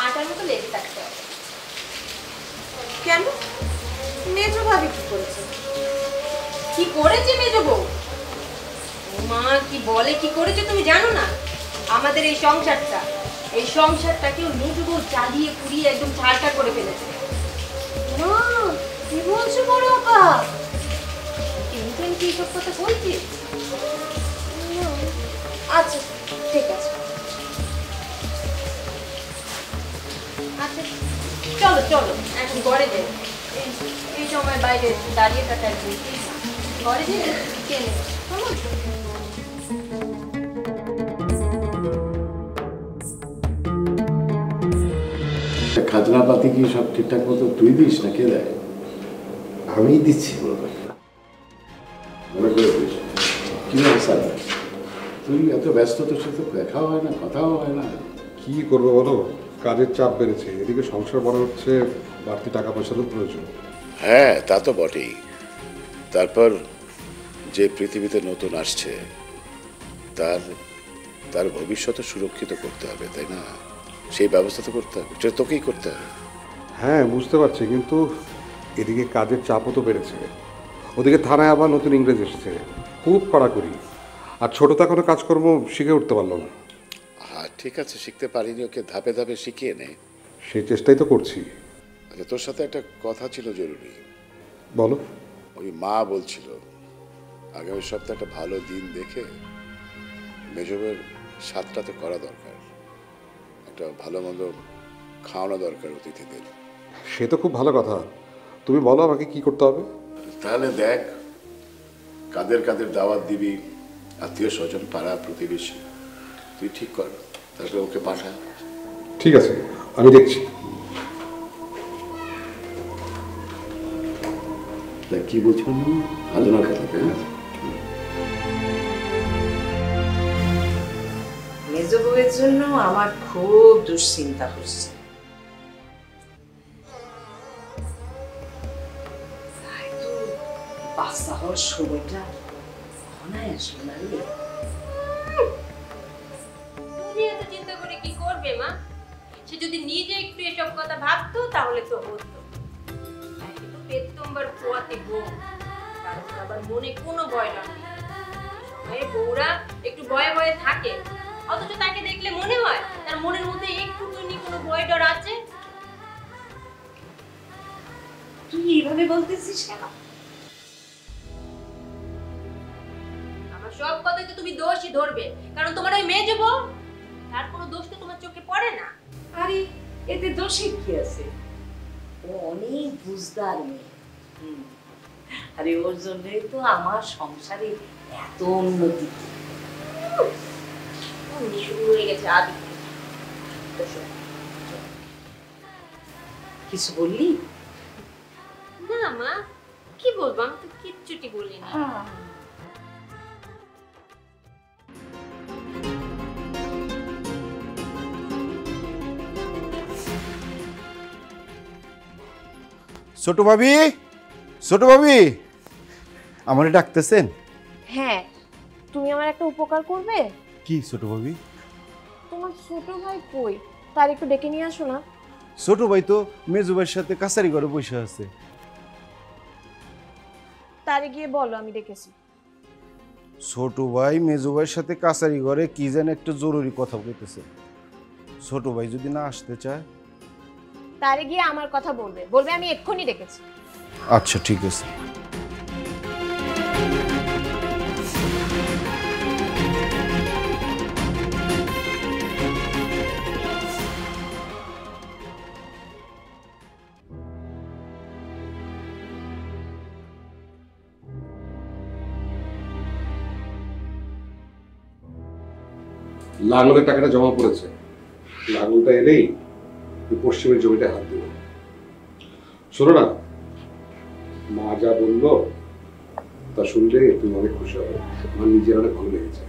আটার মতো লেগে থাকতে হবে। কেন? মেজো ভাবি কি করেছে? কি করেছে মেজো বউ? মা কি বলে কি করেছে তুমি জানো না? আমাদের এই সংসারটাকেও মেজো বউ জ্বালিয়ে পুড়িয়ে একদম ছাড়টা করে ফেলেছে। মা কি বলছো বড় আপা? তুমি কি এসব কথা বলছিস? আচ্ছা ঠিক আছে, আচ্ছা চলো চলো এখন ঘরে যাই। এই সময় বাইরে দাঁড়িয়ে থাকার ঘরে যাই কেনে খাজনা পাতি কি সব ঠিকঠাক মতো তুই দিস না কে দেয়? আমি দিচ্ছি। মনে করে দিস কি অবস্থা? তুই এত ব্যস্ত, তোর সাথে দেখাও হয় না, কথাও হয় না। কি করবো বলো, কাজের চাপ বেড়েছে, এদিকে সংসার বড় হচ্ছে, বাড়তি টাকা পয়সারও প্রয়োজন। হ্যাঁ তা তো বটেই। তারপর যে পৃথিবীতে নতুন আসছে তার তার ভবিষ্যৎ সুরক্ষিত করতে হবে, তাই না? সেই ব্যবস্থা তো করতে হবে, সেটা তোকেই করতে হবে। হ্যাঁ বুঝতে পারছি, কিন্তু এদিকে কাজের চাপও তো বেড়েছে, ওদিকে থানায় আবার নতুন ইংরেজ এসেছে, খুব কড়াকড়ি, আর ছোট তো এখনো কাজকর্ম শিখে উঠতে পারলো না। হ্যাঁ ঠিক আছে, শিখতে পারিনি, ওকে ধাপে ধাপে শিখিয়ে নে। সেই চেষ্টাই তো করছি। আচ্ছা তোর সাথে একটা কথা ছিল জরুরি। বলো। ওই মা বলছিল আগামী সপ্তাহে একটা ভালো দিন দেখে মেজবের স্বাদটা তো করা দরকার, একটা ভালো মন্দ খাওয়ানো দরকার অতিথিদের। সে তো খুব ভালো কথা, তুমি বলো আমাকে কি করতে হবে। তাহলে দেখ কাদের কাদের দাওয়াত দিবি, আত্মীয় স্বজন পাড়া প্রতিবেশী, তুই ঠিক কর, তারপরে ওকে পাঠা। ঠিক আছে আমি দেখছি। কি বলছিলাম? আলোচনার কথা, তাই না? মেজো বউয়ের জন্য আমার খুব দুশ্চিন্তা হচ্ছে। বাচ্চা হওয়ার সময়টা ঘনায় আসলো না রে। তুমি এত চিন্তা করে কি করবে মা? সে যদি নিজে একটু এসব কথা ভাবতো তাহলে তো হতো। একটু পেতম্বার পোয়াতে বউ, কারণ আবার মনে কোনো ভয় না। সময়ে বউরা একটু ভয়ে ভয়ে থাকে, অথচ তাকে দেখলে মনে হয় তার মনের মধ্যে একটু কোনো ভয় ডর আছে। তুই এইভাবে বলতেছিস কেন? আমার সব কথাই তো তুমি দোষই ধরবে, কারণ তোমার ওই মেয়ে বউ, তার কোনো দোষ তো তোমার চোখে পড়ে না। আরে এতে দোষের কি আছে? ও অনেক বুঝদার মেয়ে। আরে ওর জন্যই তো আমার সংসারে এত উন্নতি। শুরু হয়ে গেছে আদি। কিছু বললি না মা, কি বলবো, আমি তো কিচ্ছুটি বলিনি। ছোট ভাবি, ছোট ভাবি, আমারে ডাকতেছেন? হ্যাঁ, তুমি আমার একটা উপকার করবে? কি ছোট ভাবি? তোমার ছোট ভাই কই, তার একটু ডেকে নিয়ে আসো না। ছোট ভাই তো মেজো ভাইয়ের সাথে কাছারি ঘরে বসে আছে। তারে গিয়ে বলো আমি ডেকেছি। ছোট ভাই মেজো ভাইয়ের সাথে কাছারি ঘরে কি যেন একটা জরুরি কথা বলতেছে। ছোট ভাই যদি না আসতে চায়, তারে গিয়ে আমার কথা বলবে, বলবে আমি এক্ষুনি ডেকেছি। আচ্ছা ঠিক আছে। লাঙলের টাকাটা জমা পড়েছে, লাঙলটা এলেই পশ্চিমের জমিটা হাত দেব। শোনো না, মা যা বললো তা শুনলে তুমি অনেক খুশি হবে, আমার নিজের অনেক ভালো লেগেছে।